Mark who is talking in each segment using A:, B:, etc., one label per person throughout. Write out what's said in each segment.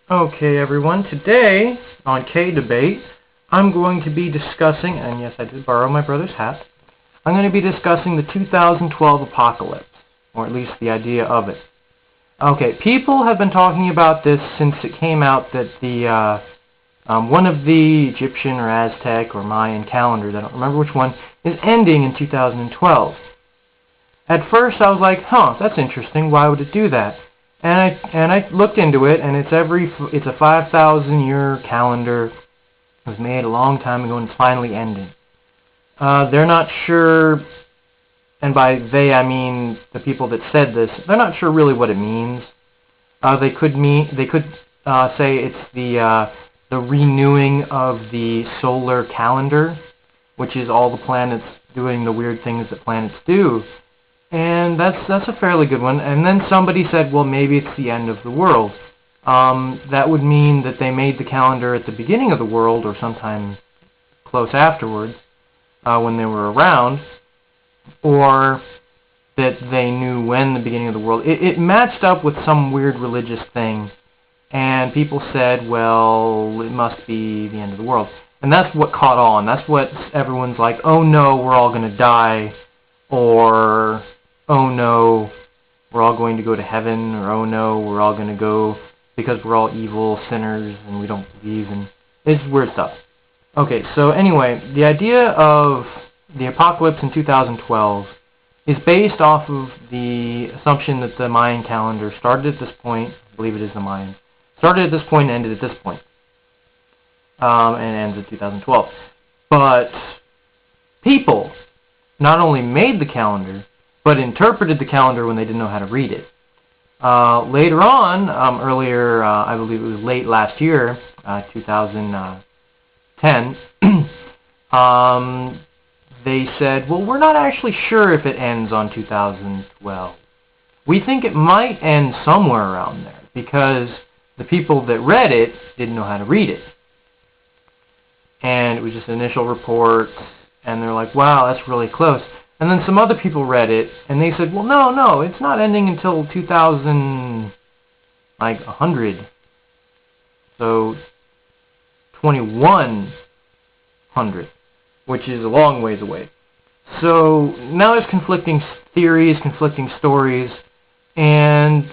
A: Okay, everyone, today on kayDbait, I'm going to be discussing, and yes, I did borrow my brother's hat, I'm going to be discussing the 2012 apocalypse, or at least the idea of it. Okay, people have been talking about this since it came out that the one of the Egyptian or Aztec or Mayan calendars, I don't remember which one, is ending in 2012. At first I was like, that's interesting, why would it do that? And I looked into it, and it's a 5,000-year calendar. It was made a long time ago, and it's finally ending. They're not sure, and by they I mean the people that said this. They're not sure really what it means. They could say it's the renewing of the solar calendar, which is all the planets doing the weird things that planets do. And that's a fairly good one. And then somebody said, well, maybe it's the end of the world. That would mean that they made the calendar at the beginning of the world or sometime close afterwards when they were around, or that they knew when the beginning of the world. It matched up with some weird religious thing, and people said, well, it must be the end of the world. And that's what caught on. That's what everyone's like, oh no, we're all going to die, or oh no, we're all going to go to heaven, or oh no, we're all going to go because we're all evil sinners and we don't believe, and it's weird stuff. Okay, so anyway, the idea of the apocalypse in 2012 is based off of the assumption that the Mayan calendar started at this point, I believe it is the Mayan, started at this point and ended at this point, and ends at 2012. But people not only made the calendar, but interpreted the calendar when they didn't know how to read it. Later on, earlier, I believe it was late last year, 2010, they said, well, we're not actually sure if it ends on 2012. We think it might end somewhere around there, because the people that read it didn't know how to read it. And it was just an initial report, and they're like, wow, that's really close. And then some other people read it, and they said, well, no, it's not ending until 2100. So 2100, which is a long ways away. So now there's conflicting theories, conflicting stories, and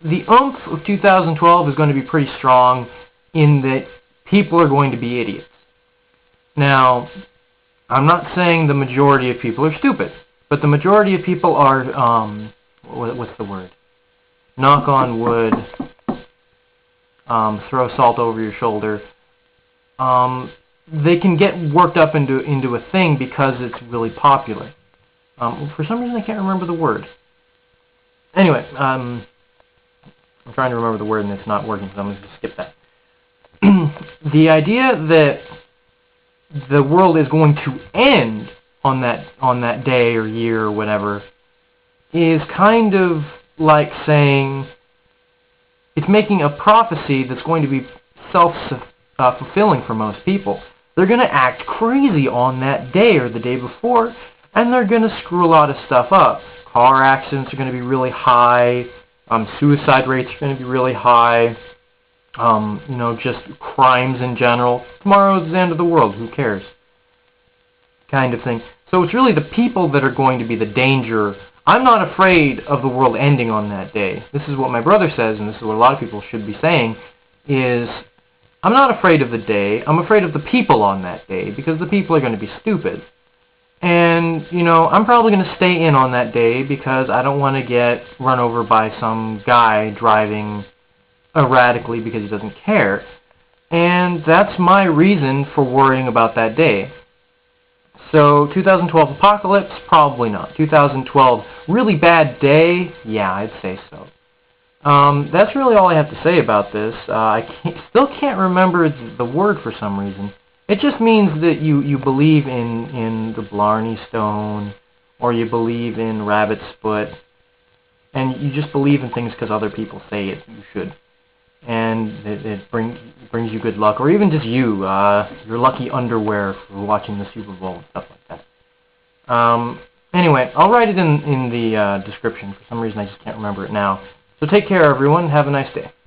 A: the oomph of 2012 is going to be pretty strong in that people are going to be idiots. Now, I'm not saying the majority of people are stupid, but the majority of people are, what's the word? Knock on wood, throw salt over your shoulder. They can get worked up into a thing because it's really popular. For some reason I can't remember the word. Anyway, I'm trying to remember the word and it's not working, so I'm going to skip that. The idea that the world is going to end on that day or year or whatever is kind of like saying it's making a prophecy that's going to be self-fulfilling for most people. They're going to act crazy on that day or the day before, and they're going to screw a lot of stuff up. Car accidents are going to be really high. Suicide rates are going to be really high. Just crimes in general. Tomorrow's the end of the world, who cares? Kind of thing. So it's really the people that are going to be the danger. I'm not afraid of the world ending on that day. This is what my brother says, and this is what a lot of people should be saying, is I'm not afraid of the day, I'm afraid of the people on that day, because the people are going to be stupid. And, I'm probably going to stay in on that day because I don't want to get run over by some guy driving erratically because he doesn't care. And that's my reason for worrying about that day. So 2012 apocalypse? Probably not. 2012 really bad day? Yeah, I'd say so. That's really all I have to say about this. I still can't remember the word for some reason. It just means that you believe in the Blarney Stone, or you believe in rabbit's foot, and you just believe in things because other people say it. You should. And it brings you good luck, or even just your lucky underwear for watching the Super Bowl and stuff like that. Anyway, I'll write it in the description. For some reason I just can't remember it now. So take care, everyone. Have a nice day.